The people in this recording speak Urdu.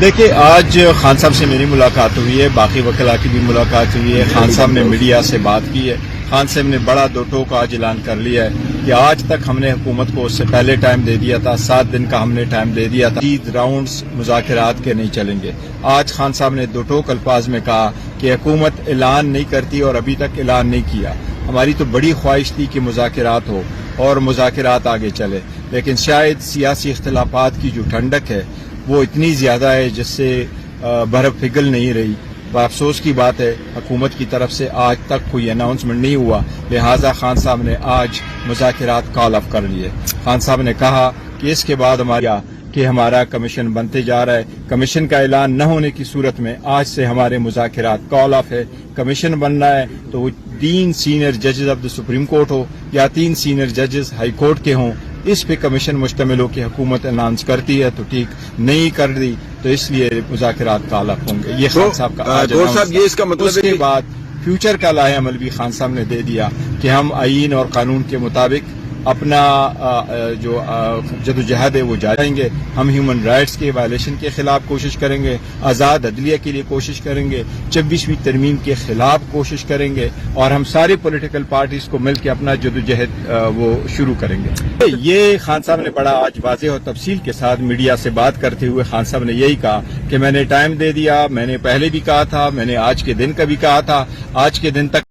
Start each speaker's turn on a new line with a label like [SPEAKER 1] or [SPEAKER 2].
[SPEAKER 1] دیکھیے آج خان صاحب سے میری ملاقات ہوئی ہے، باقی وکلاء کی بھی ملاقات ہوئی ہے. خان صاحب نے میڈیا سے بات کی ہے. خان صاحب نے بڑا دو ٹوک آج اعلان کر لیا ہے کہ آج تک ہم نے حکومت کو اس سے پہلے ٹائم دے دیا تھا، 7 دن کا ہم نے ٹائم دے دیا تھا. 3 راؤنڈز مذاکرات کے نہیں چلیں گے. آج خان صاحب نے دو ٹوک الفاظ میں کہا کہ حکومت اعلان نہیں کرتی اور ابھی تک اعلان نہیں کیا. ہماری تو بڑی خواہش تھی کہ مذاکرات ہو اور مذاکرات آگے چلے، لیکن شاید سیاسی اختلافات کی جو ٹھنڈک ہے وہ اتنی زیادہ ہے جس سے برف پگھل نہیں رہی. افسوس کی بات ہے حکومت کی طرف سے آج تک کوئی اناؤنسمنٹ نہیں ہوا، لہٰذا خان صاحب نے آج مذاکرات کال آف کر لیے. خان صاحب نے کہا کہ اس کے بعد ہمارا کمیشن بنتے جا رہا ہے. کمیشن کا اعلان نہ ہونے کی صورت میں آج سے ہمارے مذاکرات کال آف ہے. کمیشن بننا ہے تو وہ 3 سینئر ججز آف دا سپریم کورٹ ہو یا 3 سینئر ججز ہائی کورٹ کے ہوں، اس پہ کمیشن مشتمل ہو کے حکومت اناؤنس کرتی ہے تو ٹھیک، نہیں کر دی تو اس لیے مذاکرات کال آف ہوں گے. یہ خان صاحب کا آج
[SPEAKER 2] صاحب یہ اس کا مطلب
[SPEAKER 1] اس کے بعد فیوچر کا لائحہ عمل بھی خان صاحب نے دے دیا کہ ہم آئین اور قانون کے مطابق اپنا جو جدوجہد ہے وہ جاری رہیں گے. ہم ہیومن رائٹس کے وائلیشن کے خلاف کوشش کریں گے، آزاد عدلیہ کے لیے کوشش کریں گے، 24ویں ترمیم کے خلاف کوشش کریں گے، اور ہم سارے پولیٹیکل پارٹیز کو مل کے اپنا جدوجہد وہ شروع کریں گے. یہ خان صاحب نے بڑا آج واضح اور تفصیل کے ساتھ میڈیا سے بات کرتے ہوئے خان صاحب نے یہی کہا کہ میں نے ٹائم دے دیا. میں نے پہلے بھی کہا تھا، میں نے آج کے دن کا بھی کہا تھا. آج کے دن تک